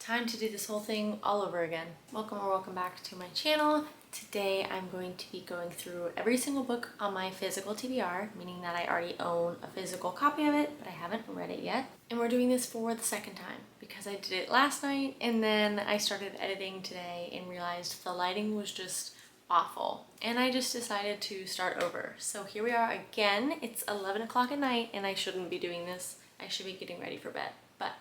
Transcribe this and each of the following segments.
Time to do this whole thing all over again. Welcome or welcome back to my channel. Today I'm going to be going through every single book on my physical TBR, meaning that I already own a physical copy of it, but I haven't read it yet. And we're doing this for the second time because I did it last night and then I started editing today and realized the lighting was just awful. And I just decided to start over. So here we are again. It's 11 o'clock at night and I shouldn't be doing this. I should be getting ready for bed. But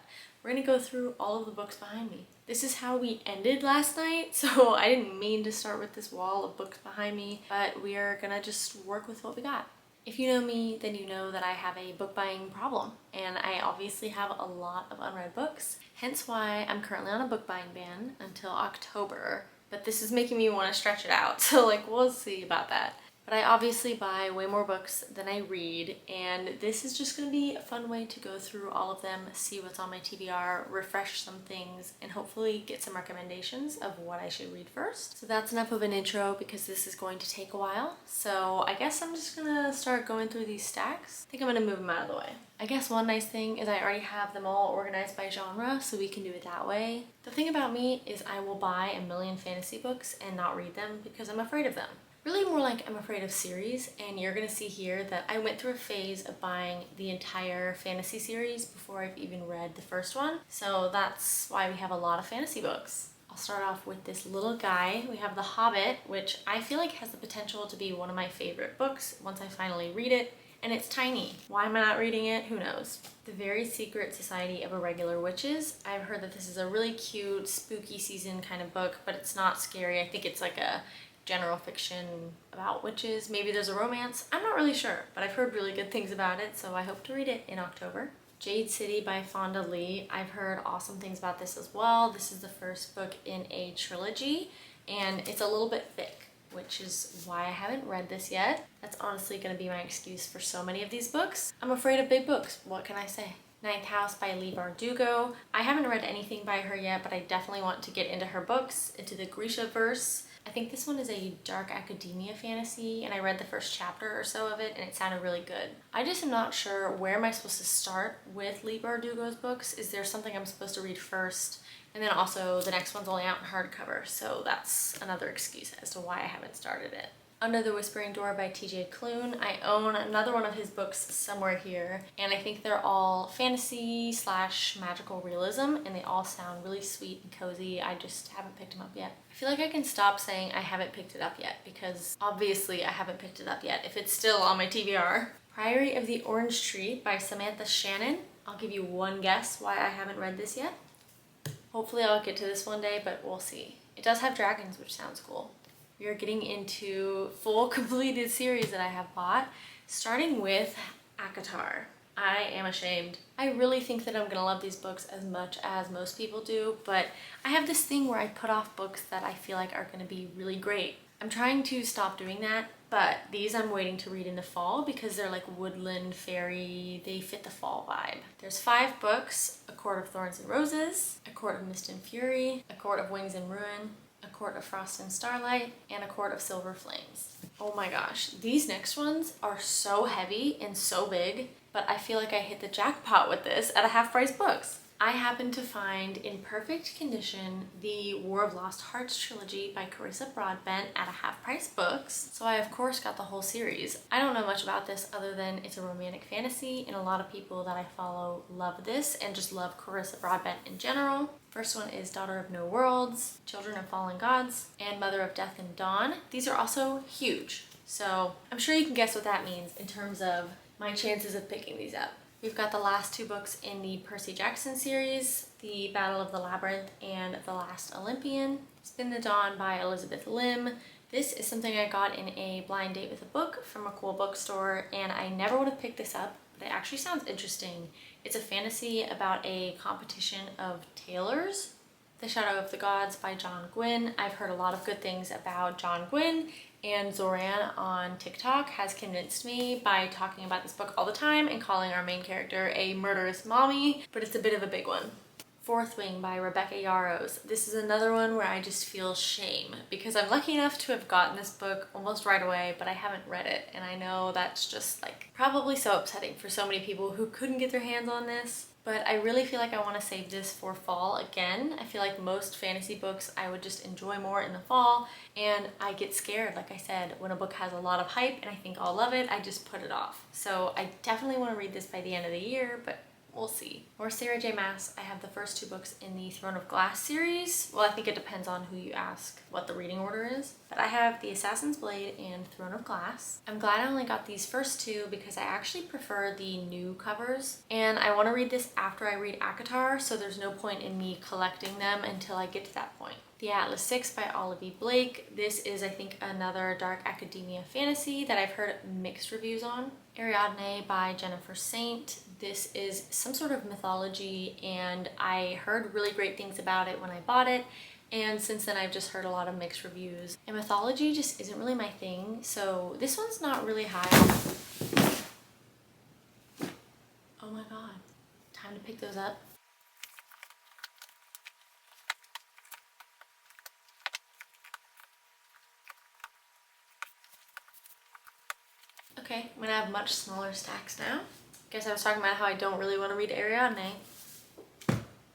we're gonna go through all of the books behind me. This is how we ended last night, so I didn't mean to start with this wall of books behind me, but we are gonna just work with what we got. If you know me, then you know that I have a book buying problem, and I obviously have a lot of unread books, hence why I'm currently on a book buying ban until October, but this is making me want to stretch it out, so we'll see about that. But I obviously buy way more books than I read, and this is just going to be a fun way to go through all of them, see what's on my TBR, refresh some things, and hopefully get some recommendations of what I should read first. So that's enough of an intro because this is going to take a while. So I guess I'm just going to start going through these stacks. I think I'm going to move them out of the way. I guess one nice thing is I already have them all organized by genre, so we can do it that way. The thing about me is I will buy a million fantasy books and not read them because I'm afraid of them. Really more like I'm afraid of series, and you're gonna see here that I went through a phase of buying the entire fantasy series before I've even read the first one. So that's why we have a lot of fantasy books. I'll start off with this little guy. We have The Hobbit, which I feel like has the potential to be one of my favorite books once I finally read it, and it's tiny. Why am I not reading it? Who knows? The Very Secret Society of Irregular Witches. I've heard that this is a really cute, spooky season kind of book, but it's not scary. I think it's like a general fiction about witches. Maybe there's a romance. I'm not really sure, but I've heard really good things about it, so I hope to read it in October. Jade City by Fonda Lee. I've heard awesome things about this as well. This is the first book in a trilogy, and it's a little bit thick, which is why I haven't read this yet. That's honestly going to be my excuse for so many of these books. I'm afraid of big books. What can I say? Ninth House by Leigh Bardugo. I haven't read anything by her yet, but I definitely want to get into her books, into the Grisha-verse. I think this one is a dark academia fantasy, and I read the first chapter or so of it, and it sounded really good. I just am not sure where am I supposed to start with Leigh Bardugo's books. Is there something I'm supposed to read first? And then also the next one's only out in hardcover, so that's another excuse as to why I haven't started it. Under the Whispering Door by TJ Klune. I own another one of his books somewhere here, and I think they're all fantasy / magical realism, and they all sound really sweet and cozy. I just haven't picked them up yet. I feel like I can stop saying I haven't picked it up yet because obviously I haven't picked it up yet if it's still on my TBR. Priory of the Orange Tree by Samantha Shannon. I'll give you one guess why I haven't read this yet. Hopefully I'll get to this one day, but we'll see. It does have dragons, which sounds cool. We are getting into full completed series that I have bought, starting with ACOTAR. I am ashamed. I really think that I'm gonna love these books as much as most people do, but I have this thing where I put off books that I feel like are gonna be really great. I'm trying to stop doing that, but these I'm waiting to read in the fall because they're like woodland, fairy, they fit the fall vibe. There's 5 books: A Court of Thorns and Roses, A Court of Mist and Fury, A Court of Wings and Ruin, A Court of Frost and Starlight, and A Court of Silver Flames. Oh my gosh, these next ones are so heavy and so big, but I feel like I hit the jackpot with this at a half-price books. I happened to find in perfect condition the War of Lost Hearts trilogy by Carissa Broadbent at a half-price books, so I of course got the whole series. I don't know much about this other than it's a romantic fantasy, and a lot of people that I follow love this and just love Carissa Broadbent in general. First one is Daughter of No Worlds, Children of Fallen Gods, and Mother of Death and Dawn. These are also huge, so I'm sure you can guess what that means in terms of my chances of picking these up. We've got the last 2 books in the Percy Jackson series, The Battle of the Labyrinth and The Last Olympian. Spin the Dawn by Elizabeth Lim. This is something I got in a blind date with a book from a cool bookstore, and I never would have picked this up, but it actually sounds interesting. It's a fantasy about a competition of tailors. The Shadow of the Gods by John Gwynne. I've heard a lot of good things about John Gwynne, and Zoran on TikTok has convinced me by talking about this book all the time and calling our main character a murderous mommy, but it's a bit of a big one. Fourth Wing by Rebecca Yarros. This is another one where I just feel shame because I'm lucky enough to have gotten this book almost right away, but I haven't read it, and I know that's just probably so upsetting for so many people who couldn't get their hands on this. but I really feel like I want to save this for fall again. I feel like most fantasy books I would just enjoy more in the fall, and I get scared, like I said, when a book has a lot of hype and I think I'll love it, I just put it off. So I definitely want to read this by the end of the year, but we'll see. More Sarah J Maas. I have the first 2 books in the Throne of Glass series. Well, I think it depends on who you ask what the reading order is. But I have The Assassin's Blade and Throne of Glass. I'm glad I only got these first 2 because I actually prefer the new covers. And I want to read this after I read ACOTAR, so there's no point in me collecting them until I get to that point. The Atlas 6 by Olivia Blake. This is, I think, another dark academia fantasy that I've heard mixed reviews on. Ariadne by Jennifer Saint. This is some sort of mythology, and I heard really great things about it when I bought it, and since then I've just heard a lot of mixed reviews. And mythology just isn't really my thing, so this one's not really high. Oh my god. Time to pick those up. Okay, I'm gonna have much smaller stacks now. Guess I was talking about how I don't really want to read Ariadne.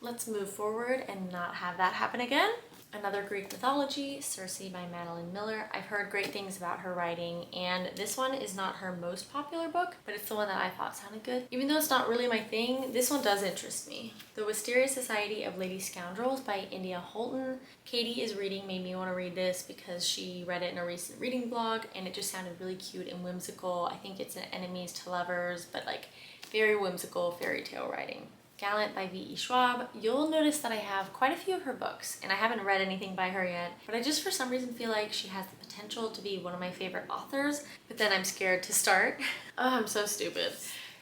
Let's move forward and not have that happen again. Another Greek mythology, Circe by Madeline Miller. I've heard great things about her writing, and this one is not her most popular book, but it's the one that I thought sounded good. Even though it's not really my thing, this one does interest me. The Wisteria Society of Lady Scoundrels by India Holton. Katie is reading made me want to read this because she read it in a recent reading blog, and it just sounded really cute and whimsical. I think it's an enemies to lovers, but like very whimsical fairy tale writing. Gallant by V.E. Schwab. You'll notice that I have quite a few of her books, and I haven't read anything by her yet, but I just for some reason feel like she has the potential to be one of my favorite authors, but then I'm scared to start. Oh, I'm so stupid.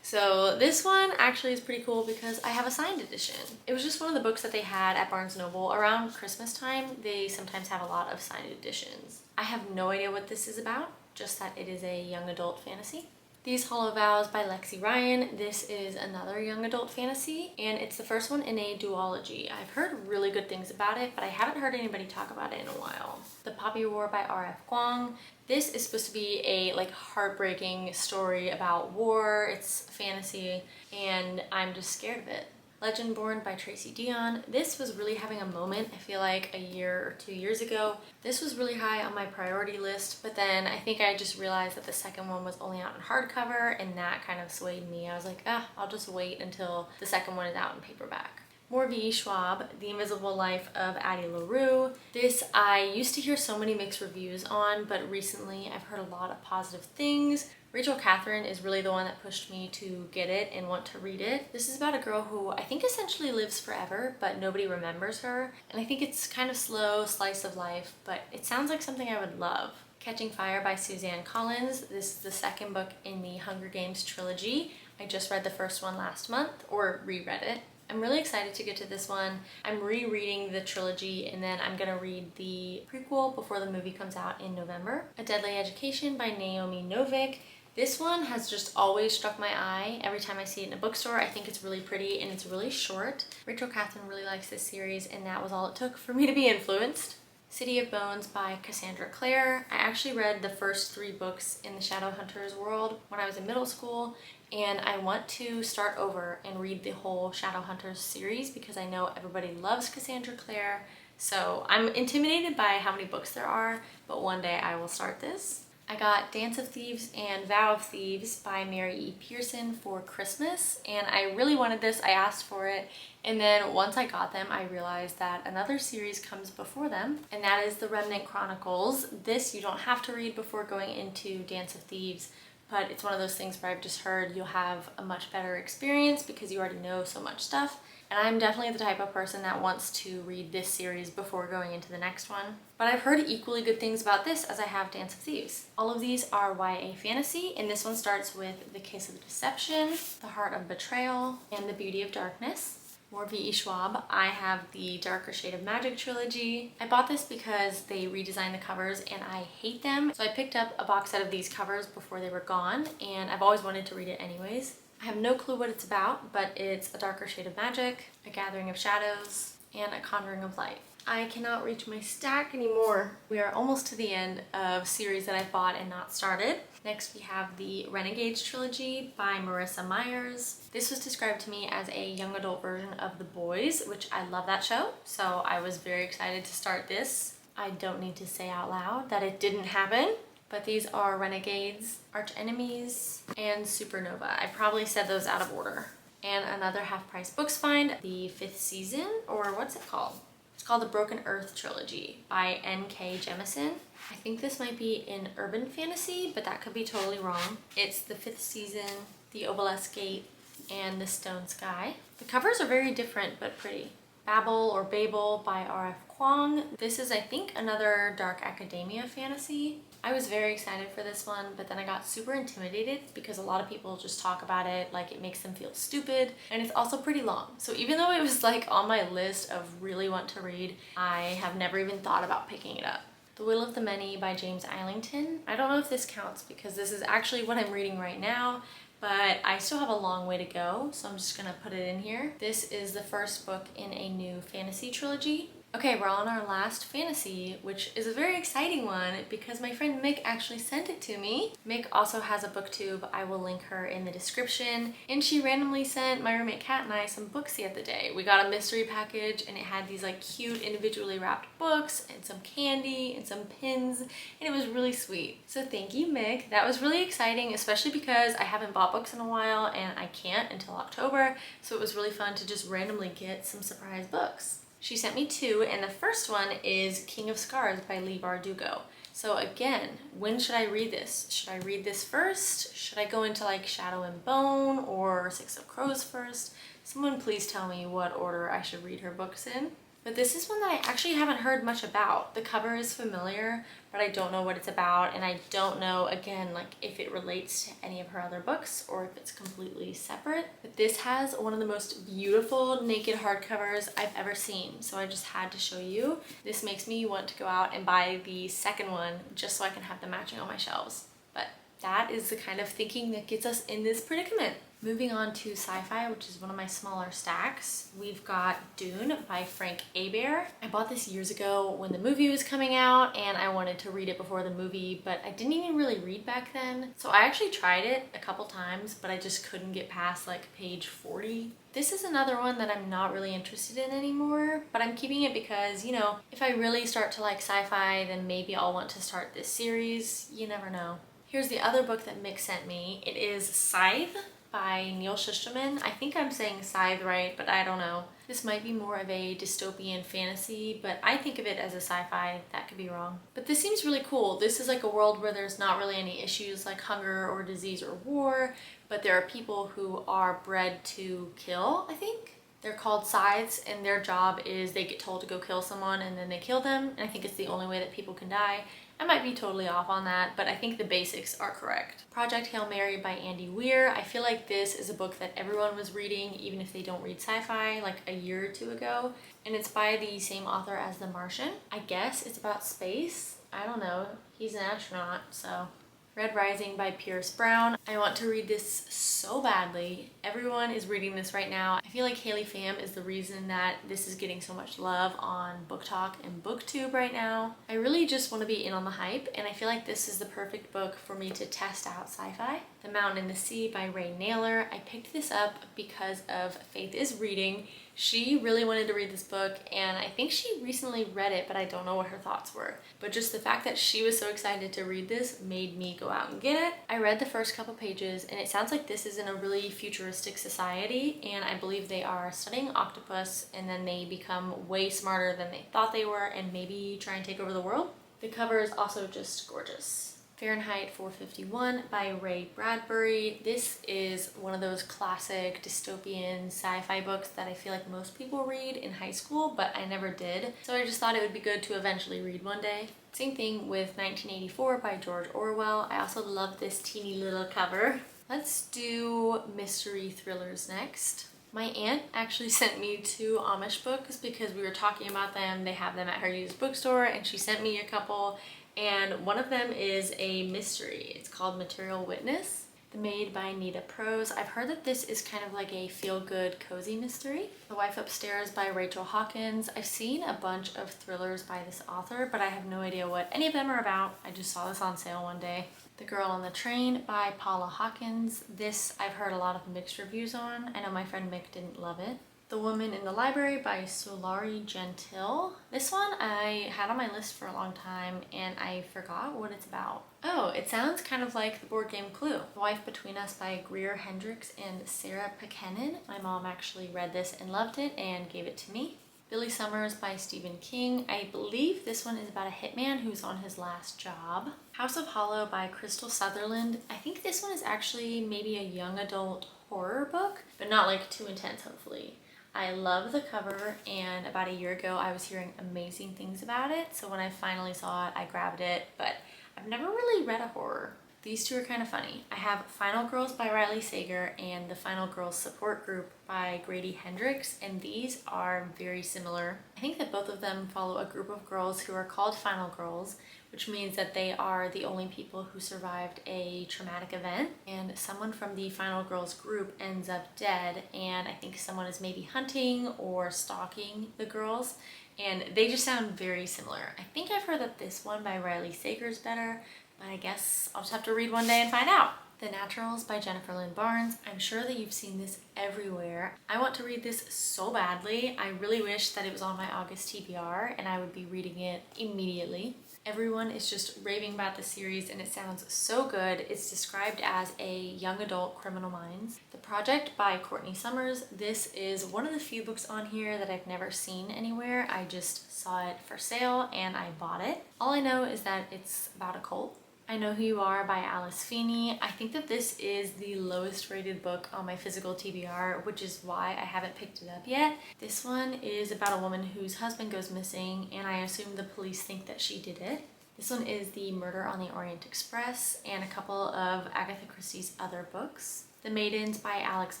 So this one actually is pretty cool because I have a signed edition. It was just one of the books that they had at Barnes & Noble around Christmas time. They sometimes have a lot of signed editions. I have no idea what this is about, just that it is a young adult fantasy. These Hollow Vows by Lexi Ryan. This is another young adult fantasy, and it's the first one in a duology. I've heard really good things about it, but I haven't heard anybody talk about it in a while. The Poppy War by R.F. Kuang. This is supposed to be a like heartbreaking story about war. It's fantasy, and I'm just scared of it. Legendborn by Tracy Dion. This was really having a moment, I feel like a year or 2 years ago. This was really high on my priority list, but then I think I just realized that the second one was only out in hardcover, and that kind of swayed me. I was like, I'll just wait until the second one is out in paperback. More V.E. Schwab, The Invisible Life of Addie LaRue. This I used to hear so many mixed reviews on, but recently I've heard a lot of positive things. Rachel Catherine is really the one that pushed me to get it and want to read it. This is about a girl who I think essentially lives forever, but nobody remembers her. And I think it's kind of slow slice of life, but it sounds like something I would love. Catching Fire by Suzanne Collins. This is the second book in the Hunger Games trilogy. I just read the first one last month, or reread it. I'm really excited to get to this one. I'm rereading the trilogy, and then I'm gonna read the prequel before the movie comes out in November. A Deadly Education by Naomi Novik. This one has just always struck my eye. Every time I see it in a bookstore, I think it's really pretty and it's really short. Rachel Catherine really likes this series, and that was all it took for me to be influenced. City of Bones by Cassandra Clare. I actually read the first 3 books in the Shadowhunters world when I was in middle school, and I want to start over and read the whole Shadowhunters series because I know everybody loves Cassandra Clare. So I'm intimidated by how many books there are, but one day I will start this. I got Dance of Thieves and Vow of Thieves by Mary E. Pearson for Christmas, and I really wanted this. I asked for it, and then once I got them, I realized that another series comes before them, and that is The Remnant Chronicles. This you don't have to read before going into Dance of Thieves, but it's one of those things where I've just heard you'll have a much better experience because you already know so much stuff. And I'm definitely the type of person that wants to read this series before going into the next one. But I've heard equally good things about this as I have Dance of Thieves. All of these are YA fantasy, and this one starts with The Kiss of Deception, The Heart of Betrayal, and The Beauty of Darkness. More V.E. Schwab. I have the Darker Shade of Magic trilogy. I bought this because they redesigned the covers and I hate them. So I picked up a box set of these covers before they were gone, and I've always wanted to read it anyways. I have no clue what it's about, but it's A Darker Shade of Magic, A Gathering of Shadows, and A Conjuring of Light. I cannot reach my stack anymore. We are almost to the end of series that I've bought and not started. Next we have the Renegades trilogy by Marissa Myers. This was described to me as a young adult version of The Boys, which I love that show, so I was very excited to start this. I don't need to say out loud that it didn't happen, but these are Renegades, Arch Enemies, and Supernova. I probably said those out of order. And another Half Price Books find, the 5th season, or what's it called? It's called the Broken Earth trilogy by N.K. Jemisin. I think this might be in urban fantasy, but that could be totally wrong. It's the 5th season, the Obelisk Gate, and the Stone Sky. The covers are very different but pretty. Babel or Babel by R.F. Kuang. This is, I think, another dark academia fantasy. I was very excited for this one, but then I got super intimidated because a lot of people just talk about it like it makes them feel stupid, and it's also pretty long. So even though it was like on my list of really want to read, I have never even thought about picking it up. The Will of the Many by James Islington. I don't know if this counts because this is actually what I'm reading right now, but I still have a long way to go, so I'm just gonna put it in here. This is the first book in a new fantasy trilogy. Okay, we're on our last fantasy, which is a very exciting one because my friend Mick actually sent it to me. Mick also has a booktube. I will link her in the description. And she randomly sent my roommate Kat and I some books the other day. We got a mystery package and it had these like cute individually wrapped books and some candy and some pins, and it was really sweet. So thank you, Mick. That was really exciting, especially because I haven't bought books in a while and I can't until October. So it was really fun to just randomly get some surprise books. She sent me two, and the first one is King of Scars by Leigh Bardugo. So again, when should I read this? Should I read this first? Should I go into like Shadow and Bone or Six of Crows first? Someone please tell me what order I should read her books in. But this is one that I actually haven't heard much about. The cover is familiar, but I don't know what it's about, and I don't know, again, like if it relates to any of her other books or if it's completely separate. But this has one of the most beautiful naked hardcovers I've ever seen, so I just had to show you. This makes me want to go out and buy the second one just so I can have them matching on my shelves. But that is the kind of thinking that gets us in this predicament. Moving on to sci-fi, which is one of my smaller stacks, we've got Dune by Frank Hebert. I bought this years ago when the movie was coming out and I wanted to read it before the movie, but I didn't even really read back then. So I actually tried it a couple times, but I just couldn't get past like page 40. This is another one that I'm not really interested in anymore, but I'm keeping it because, you know, if I really start to like sci-fi, then maybe I'll want to start this series. You never know. Here's the other book that Mick sent me. It is Scythe by Neil Shusterman. I think I'm saying Scythe right, but I don't know. This might be more of a dystopian fantasy, but I think of it as a sci-fi. That could be wrong. But this seems really cool. This is like a world where there's not really any issues like hunger or disease or war, but there are people who are bred to kill, I think. They're called scythes, and their job is they get told to go kill someone and then they kill them, and I think it's the only way that people can die. I might be totally off on that, but I think the basics are correct. Project Hail Mary by Andy Weir. I feel like this is a book that everyone was reading, even if they don't read sci-fi, like a year or two ago. And it's by the same author as The Martian. I guess it's about space. I don't know. He's an astronaut, so. Red Rising by Pierce Brown. I want to read this so badly. Everyone is reading this right now. I feel like Haley Pham is the reason that this is getting so much love on Book Talk and BookTube right now. I really just want to be in on the hype, and I feel like this is the perfect book for me to test out sci-fi. The Mountain and the Sea by Ray Naylor. I picked this up because of Faith is Reading. She really wanted to read this book, and I think she recently read it, but I don't know what her thoughts were. But just the fact that she was so excited to read this made me go out and get it. I read the first couple pages, and it sounds like this is in a really futuristic society, and I believe they are studying octopus, and then they become way smarter than they thought they were, and maybe try and take over the world. The cover is also just gorgeous. Fahrenheit 451 by Ray Bradbury. This is one of those classic dystopian sci-fi books that I feel like most people read in high school, but I never did. So I just thought it would be good to eventually read one day. Same thing with 1984 by George Orwell. I also love this teeny little cover. Let's do mystery thrillers next. My aunt actually sent me 2 Amish books because we were talking about them. They have them at her used bookstore, and she sent me a couple. And one of them is a mystery. It's called Material Witness. The Maid by Nita Prose. I've heard that this is kind of like a feel-good, cozy mystery. The Wife Upstairs by Rachel Hawkins. I've seen a bunch of thrillers by this author, but I have no idea what any of them are about. I just saw this on sale one day. The Girl on the Train by Paula Hawkins. This I've heard a lot of mixed reviews on. I know my friend Mick didn't love it. The Woman in the Library by Solari Gentile. This one I had on my list for a long time and I forgot what it's about. Oh, it sounds kind of like the board game Clue. The Wife Between Us by Greer Hendricks and Sarah Pekenin. My mom actually read this and loved it and gave it to me. Billy Summers by Stephen King. I believe this one is about a hitman who's on his last job. House of Hollow by Crystal Sutherland. I think this one is actually maybe a young adult horror book, but not like too intense, hopefully. I love the cover, and about a year ago I was hearing amazing things about it, so when I finally saw it I grabbed it, but I've never really read a horror. These two are kind of funny. I have Final Girls by Riley Sager and the Final Girls Support Group by Grady Hendricks, and these are very similar. I think that both of them follow a group of girls who are called Final Girls, which means that they are the only people who survived a traumatic event, and someone from the Final Girls group ends up dead, and I think someone is maybe hunting or stalking the girls, and they just sound very similar. I think I've heard that this one by Riley Sager is better, but I guess I'll just have to read one day and find out. The Naturals by Jennifer Lynn Barnes. I'm sure that you've seen this everywhere. I want to read this so badly. I really wish that it was on my August TBR and I would be reading it immediately. Everyone is just raving about the series and it sounds so good. It's described as a young adult Criminal Minds. The Project by Courtney Summers. This is one of the few books on here that I've never seen anywhere. I just saw it for sale and I bought it. All I know is that it's about a cult. I Know Who You Are by Alice Feeney. I think that this is the lowest rated book on my physical TBR, which is why I haven't picked it up yet. This one is about a woman whose husband goes missing and I assume the police think that she did it. This one is The Murder on the Orient Express and a couple of Agatha Christie's other books. The Maidens by Alex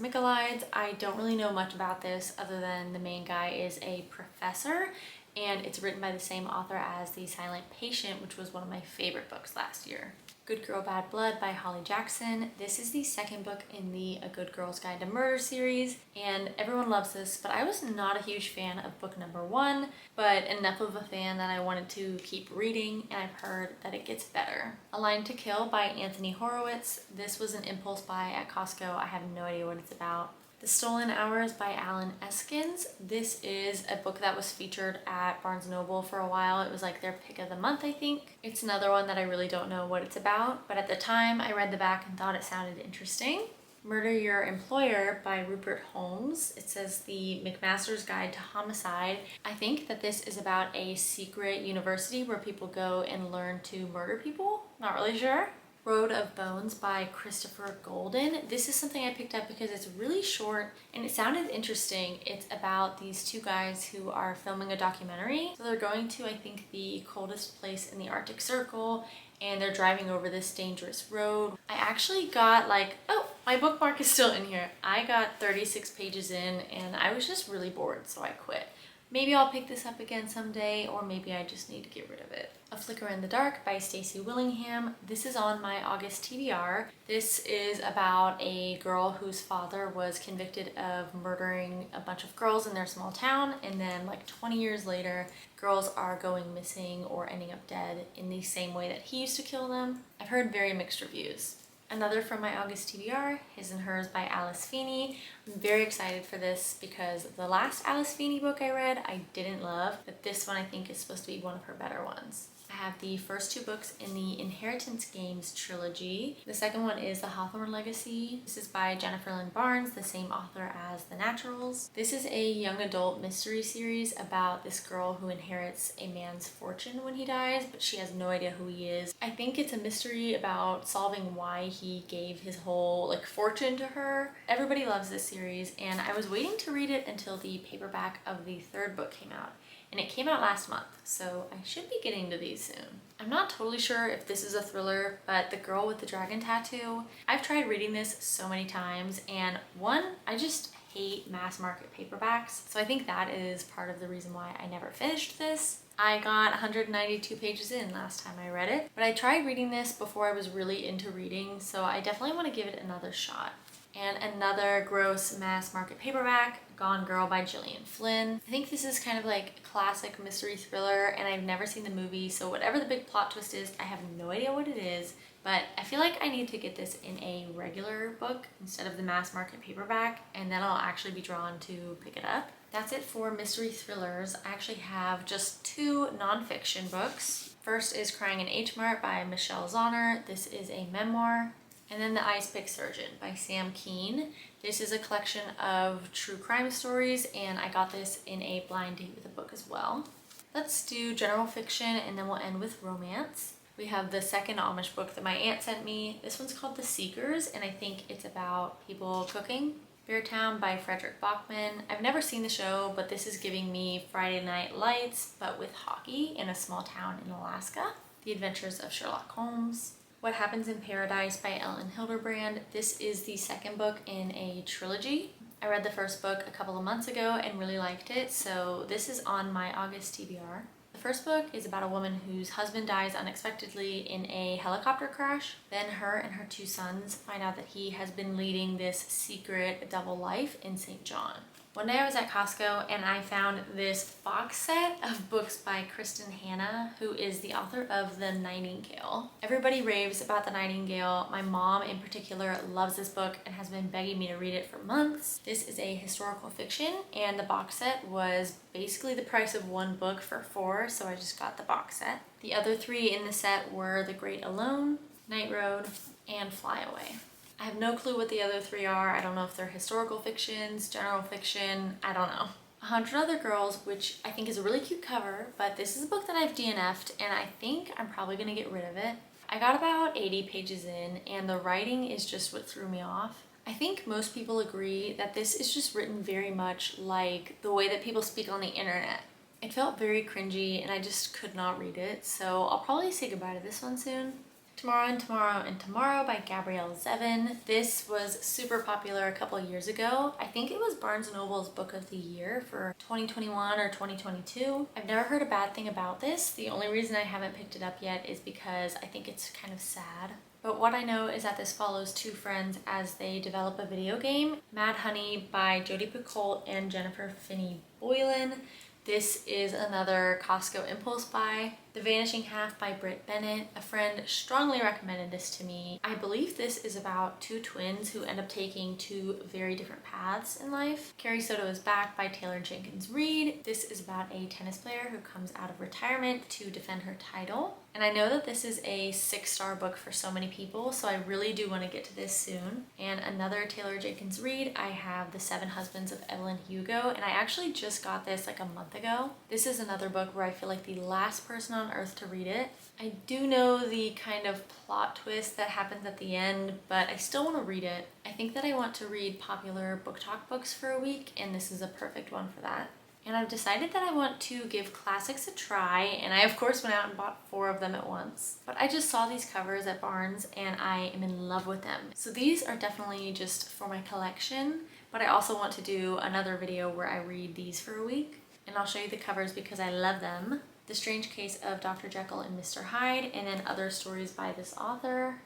Michaelides. I don't really know much about this other than the main guy is a professor, and it's written by the same author as The Silent Patient, which was one of my favorite books last year. Good Girl Bad Blood by Holly Jackson. This is the second book in the A Good Girl's Guide to Murder series, and everyone loves this, but I was not a huge fan of book number 1, but enough of a fan that I wanted to keep reading, and I've heard that it gets better. A Line to Kill by Anthony Horowitz. This was an impulse buy at Costco. I have no idea what it's about. The Stolen Hours by Alan Eskins. This is a book that was featured at Barnes & Noble for a while. It was like their pick of the month, I think. It's another one that I really don't know what it's about, but at the time I read the back and thought it sounded interesting. Murder Your Employer by Rupert Holmes. It says The McMaster's Guide to Homicide. I think that this is about a secret university where people go and learn to murder people. Not really sure. Road of Bones by Christopher Golden. This is something I picked up because it's really short and it sounded interesting. It's about these two guys who are filming a documentary. So they're going to, I think, the coldest place in the Arctic Circle, and they're driving over this dangerous road. I actually got my bookmark is still in here. I got 36 pages in and I was just really bored, so I quit. Maybe I'll pick this up again someday, or maybe I just need to get rid of it. A Flicker in the Dark by Stacey Willingham. This is on my August TBR. This is about a girl whose father was convicted of murdering a bunch of girls in their small town, and then like 20 years later, girls are going missing or ending up dead in the same way that he used to kill them. I've heard very mixed reviews. Another from my August TBR, His and Hers by Alice Feeney. I'm very excited for this because the last Alice Feeney book I read I didn't love, but this one I think is supposed to be one of her better ones. I have the first two books in the Inheritance Games trilogy. The second one is The Hawthorne Legacy. This is by Jennifer Lynn Barnes, the same author as The Naturals. This is a young adult mystery series about this girl who inherits a man's fortune when he dies, but she has no idea who he is. I think it's a mystery about solving why he gave his whole fortune to her. Everybody loves this series, and I was waiting to read it until the paperback of the third book came out. And it came out last month, so I should be getting to these soon. I'm not totally sure if this is a thriller, but The Girl with the Dragon Tattoo. I've tried reading this so many times, and one, I just hate mass market paperbacks, so I think that is part of the reason why I never finished this. I got 192 pages in last time I read it, but I tried reading this before I was really into reading, so I definitely want to give it another shot. And another gross mass market paperback, Gone Girl by Gillian Flynn. I think this is kind of like a classic mystery thriller, and I've never seen the movie, so whatever the big plot twist is, I have no idea what it is, but I feel like I need to get this in a regular book instead of the mass market paperback, and then I'll actually be drawn to pick it up. That's it for mystery thrillers. I actually have just 2 nonfiction books. First is Crying in H Mart by Michelle Zauner. This is a memoir. And then The Ice Pick Surgeon by Sam Keane. This is a collection of true crime stories, and I got this in a blind date with a book as well. Let's do general fiction, and then we'll end with romance. We have the second Amish book that my aunt sent me. This one's called The Seekers, and I think it's about people cooking. Beartown by Frederick Bachman. I've never seen the show, but this is giving me Friday Night Lights, but with hockey in a small town in Alaska. The Adventures of Sherlock Holmes. What Happens in Paradise by Ellen Hilderbrand. This is the second book in a trilogy. I read the first book a couple of months ago and really liked it, so this is on my August TBR. The first book is about a woman whose husband dies unexpectedly in a helicopter crash. Then her and her 2 sons find out that he has been leading this secret double life in St. John. One day I was at Costco and I found this box set of books by Kristen Hanna, who is the author of The Nightingale. Everybody raves about The Nightingale. My mom in particular loves this book and has been begging me to read it for months. This is a historical fiction, and the box set was basically the price of 1 book for 4, so I just got the box set. The other 3 in the set were The Great Alone, Night Road, and Fly Away. I have no clue what the other 3 are. I don't know if they're historical fictions, general fiction, I don't know. 100 Other Girls, which I think is a really cute cover, but this is a book that I've DNF'd, and I think I'm probably gonna get rid of it. I got about 80 pages in, and the writing is just what threw me off. I think most people agree that this is just written very much like the way that people speak on the internet. It felt very cringy, and I just could not read it, so I'll probably say goodbye to this one soon. Tomorrow and Tomorrow and Tomorrow by Gabrielle Zevin. This was super popular a couple of years ago. I think it was Barnes & Noble's Book of the Year for 2021 or 2022. I've never heard a bad thing about this. The only reason I haven't picked it up yet is because I think it's kind of sad. But what I know is that this follows 2 friends as they develop a video game. Mad Honey by Jodi Picoult and Jennifer Finney Boylan. This is another Costco impulse buy. The Vanishing Half by Britt Bennett. A friend strongly recommended this to me. I believe this is about 2 twins who end up taking 2 very different paths in life. Carrie Soto is Back by Taylor Jenkins Reid. This is about a tennis player who comes out of retirement to defend her title. And I know that this is a 6-star book for so many people, so I really do want to get to this soon. And another Taylor Jenkins Reid, I have The 7 Husbands of Evelyn Hugo, and I actually just got this like a month ago. This is another book where I feel like the last person on earth to read it. I do know the kind of plot twist that happens at the end, but I still want to read it. I think that I want to read popular book talk books for a week, and this is a perfect one for that. And I've decided that I want to give classics a try, and I of course went out and bought 4 of them at once. But I just saw these covers at Barnes and I am in love with them. So these are definitely just for my collection, but I also want to do another video where I read these for a week. And I'll show you the covers because I love them. The Strange Case of Dr. Jekyll and Mr. Hyde, and then other stories by this author.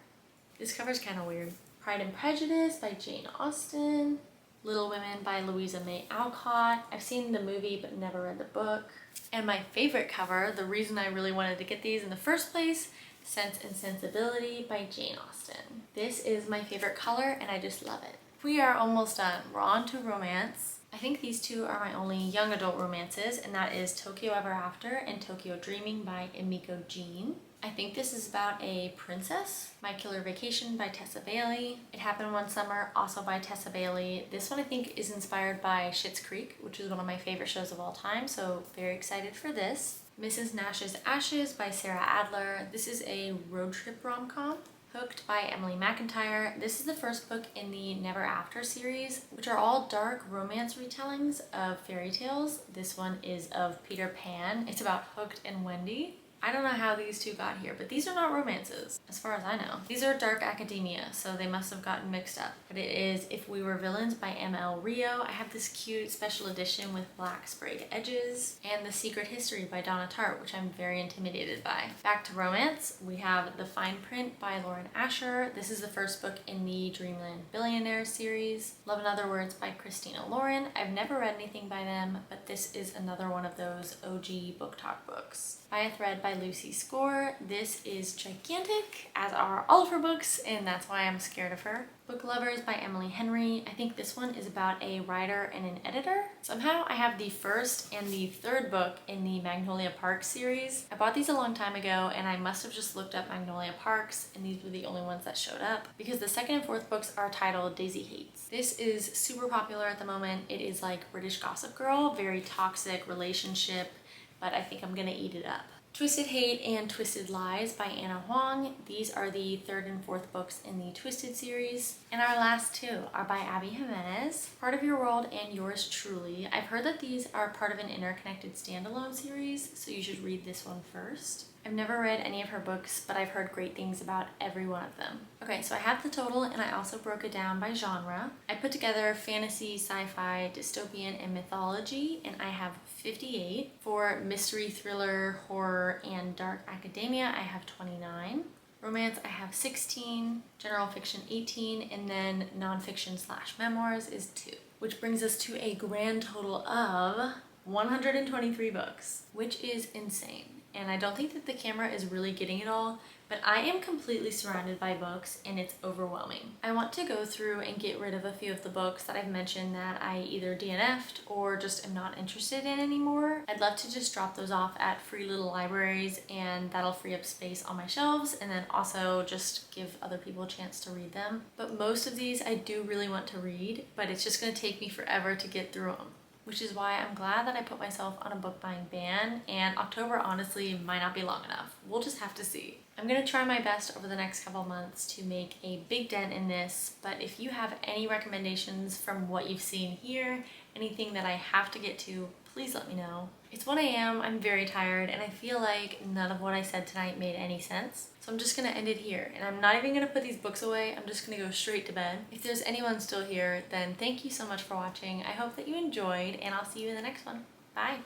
This cover's kind of weird. Pride and Prejudice by Jane Austen. Little Women by Louisa May Alcott. I've seen the movie but never read the book. And my favorite cover, the reason I really wanted to get these in the first place, Sense and Sensibility by Jane Austen. This is my favorite color and I just love it. We are almost done. We're on to romance. I think these 2 are my only young adult romances, and that is Tokyo Ever After and Tokyo Dreaming by Emiko Jean. I think this is about a princess. My Killer Vacation by Tessa Bailey. It Happened One Summer, also by Tessa Bailey. This one I think is inspired by Schitt's Creek, which is one of my favorite shows of all time, so very excited for this. Mrs. Nash's Ashes by Sarah Adler. This is a road trip rom-com. Hooked by Emily McIntyre. This is the first book in the Never After series, which are all dark romance retellings of fairy tales. This one is of Peter Pan. It's about Hooked and Wendy. I don't know how these two got here, but these are not romances, as far as I know. These are dark academia, so they must have gotten mixed up. But it is If We Were Villains by M.L. Rio. I have this cute special edition with black sprayed edges, and The Secret History by Donna Tartt, which I'm very intimidated by. Back to romance, we have The Fine Print by Lauren Asher. This is the first book in the Dreamland Billionaires series. Love in Other Words by Christina Lauren. I've never read anything by them, but this is another one of those OG book talk books. By a Thread by Lucy Score. This is gigantic, as are all of her books, and that's why I'm scared of her. Book Lovers by Emily Henry. I think this one is about a writer and an editor. Somehow I have the first and the third book in the Magnolia Parks series. I bought these a long time ago, and I must have just looked up Magnolia Parks, and these were the only ones that showed up, because the second and fourth books are titled Daisy Hates. This is super popular at the moment. It is like British Gossip Girl, very toxic relationship, but I think I'm gonna eat it up. Twisted Hate and Twisted Lies by Anna Huang. These are the third and fourth books in the Twisted series. And our last two are by Abby Jimenez, Part of Your World and Yours Truly. I've heard that these are part of an interconnected standalone series, so you should read this one first. I've never read any of her books, but I've heard great things about every one of them. Okay, so I have the total, and I also broke it down by genre. I put together fantasy, sci-fi, dystopian, and mythology, and I have 58. For mystery, thriller, horror, and dark academia, I have 29. Romance, I have 16. General fiction, 18. And then nonfiction / memoirs is 2. Which brings us to a grand total of 123 books, which is insane. And I don't think that the camera is really getting it all, but I am completely surrounded by books and it's overwhelming. I want to go through and get rid of a few of the books that I've mentioned that I either DNF'd or just am not interested in anymore. I'd love to just drop those off at free little libraries, and that'll free up space on my shelves, and then also just give other people a chance to read them. But most of these I do really want to read, but it's just gonna take me forever to get through them, which is why I'm glad that I put myself on a book buying ban, and October honestly might not be long enough. We'll just have to see. I'm gonna try my best over the next couple months to make a big dent in this, but if you have any recommendations from what you've seen here, anything that I have to get to, please let me know. It's 1 a.m., I'm very tired, and I feel like none of what I said tonight made any sense. So I'm just gonna end it here, and I'm not even gonna put these books away. I'm just gonna go straight to bed. If there's anyone still here, then thank you so much for watching. I hope that you enjoyed, and I'll see you in the next one. Bye.